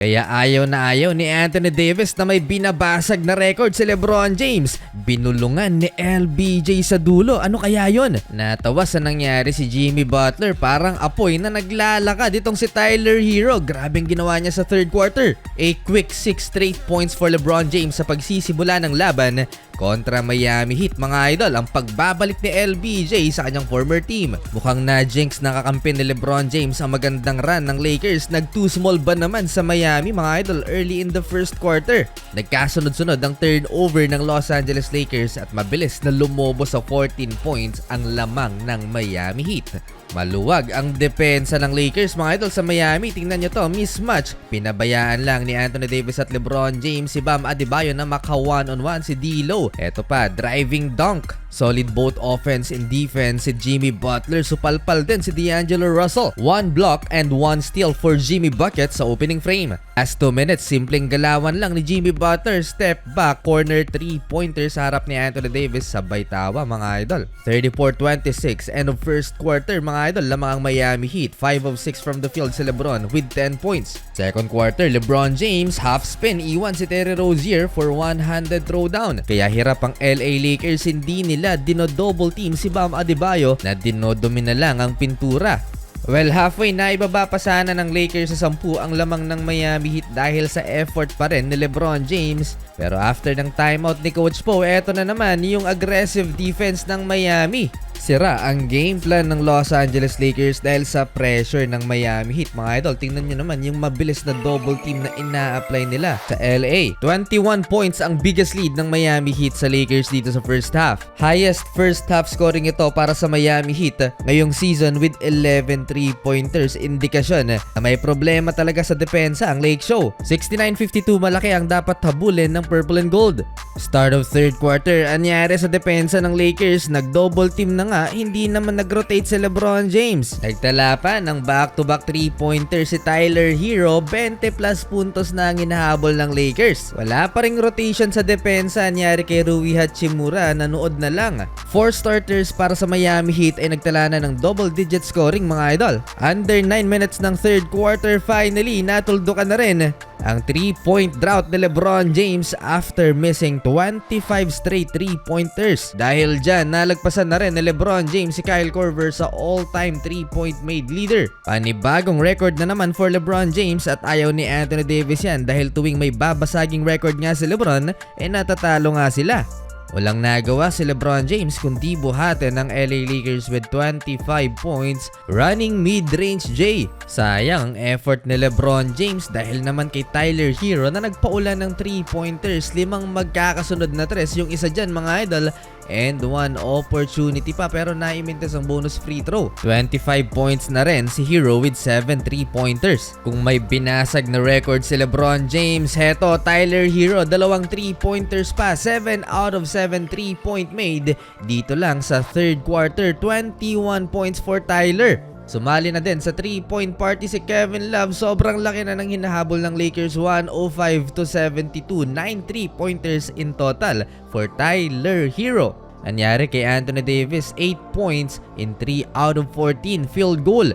Kaya ayaw na ayaw ni Anthony Davis na may binabasag na record si LeBron James. Binulungan ni LBJ sa dulo. Ano kaya yon? Natawa sa nangyari si Jimmy Butler. Parang apoy na naglalakad itong si Tyler Hero. Grabeng ginawa niya sa third quarter. A quick 6 straight points for LeBron James sa pagsisimula ng laban kontra Miami Heat. Mga idol, ang pagbabalik ni LBJ sa kanyang former team. Mukhang na-jinx nakakampi ni LeBron James ang magandang run ng Lakers. Nag-2 small ba naman sa Miami mga idol early in the first quarter. Nagkasunod-sunod ang turnover ng Los Angeles Lakers at mabilis na lumobo sa 14 points ang lamang ng Miami Heat. Maluwag ang depensa ng Lakers mga idol sa Miami. Tingnan nyo to, mismatch. Pinabayaan lang ni Anthony Davis at LeBron James si Bam Adebayo na maka one-on-one si D'Lo. Eto pa, driving dunk. Solid both offense and defense si Jimmy Butler. Supalpal din si D'Angelo Russell. 1 block and 1 steal for Jimmy Bucket sa opening frame. As 2 minutes, simpleng galawan lang ni Jimmy Butler. Step back, corner 3-pointer sa harap ni Anthony Davis. Sabay tawa mga idol. 34-26, end of first quarter mga idol. Lamang ang Miami Heat. 5 of 6 from the field si LeBron with 10 points. Second quarter, LeBron James half spin. Iwan si Terry Rozier for one-handed throwdown. Kaya hirap ang LA Lakers. Hindi nila dino-double team si Bam Adebayo na dinodomi na lang ang pintura. Well, halfway na ibaba pa sana ng Lakers sa 10 ang lamang ng Miami Heat dahil sa effort pa rin ni LeBron James. Pero after ng timeout ni Coach Poe, eto na naman yung aggressive defense ng Miami. Sira ang game plan ng Los Angeles Lakers dahil sa pressure ng Miami Heat. Mga idol, tingnan nyo naman yung mabilis na double team na ina-apply nila sa LA. 21 points ang biggest lead ng Miami Heat sa Lakers dito sa first half. Highest first half scoring ito para sa Miami Heat ngayong season with 11 3-pointers. Indikasyon na may problema talaga sa depensa ang Lake Show. 69-52, malaki ang dapat habulin ng Purple and Gold. Start of third quarter, anyari sa depensa ng Lakers, nag-double team na nga, hindi naman nag-rotate si LeBron James. Nagtala pa ng back-to-back 3-pointer si Tyler Hero, 20 plus puntos na ang hinahabol ng Lakers. Wala pa ring rotation sa depensa, anyari kay Rui Hachimura, nanood na lang. 4 starters para sa Miami Heat ay nagtala na ng double-digit scoring mga idol. Under 9 minutes ng third quarter, finally, natuldukan na rin ang 3-point drought ni LeBron James after missing 25 straight 3-pointers. Dahil dyan, nalagpasan na rin ni LeBron James si Kyle Korver sa all-time 3-point made leader. Panibagong record na naman for LeBron James at ayaw ni Anthony Davis yan dahil tuwing may babasaging record nga si LeBron, natatalo nga sila. Walang nagawa si LeBron James kundi buhatin ng LA Lakers with 25 points running mid-range J. Sayang ang effort ni LeBron James dahil naman kay Tyler Hero na nagpaulan ng 3-pointers. 5 magkakasunod na tres, yung isa dyan mga idol, and 1 opportunity pa pero naimintas ang bonus free throw. 25 points na rin si Hero with 7 3-pointers. Kung may binasag na record si LeBron James, heto Tyler Hero, 2 3-pointers pa, 7 out of 7 3-point made dito lang sa third quarter. 21 points for Tyler. Sumali na din sa 3-point party si Kevin Love. Sobrang laki na ng hinahabol ng Lakers, 105-72. 9 3-pointers in total for Tyler Hero. Anyari kay Anthony Davis, 8 points in 3 out of 14 field goal.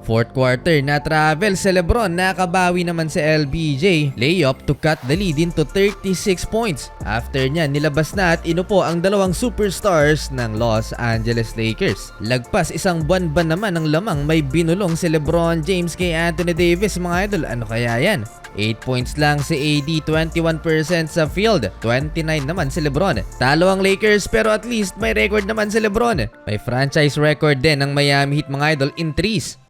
Fourth quarter na travel si LeBron, nakabawi naman si LBJ. Layup to cut the lead into 36 points. After niya, nilabas na at inupo ang dalawang superstars ng Los Angeles Lakers. Lagpas isang buwan ba naman ang lamang may binulong si LeBron James kay Anthony Davis mga idol. Ano kaya yan? 8 points lang si AD, 21% sa field, 29 naman si LeBron. Talo ang Lakers pero at least may record naman si LeBron. May franchise record din ng Miami Heat mga idol in threes.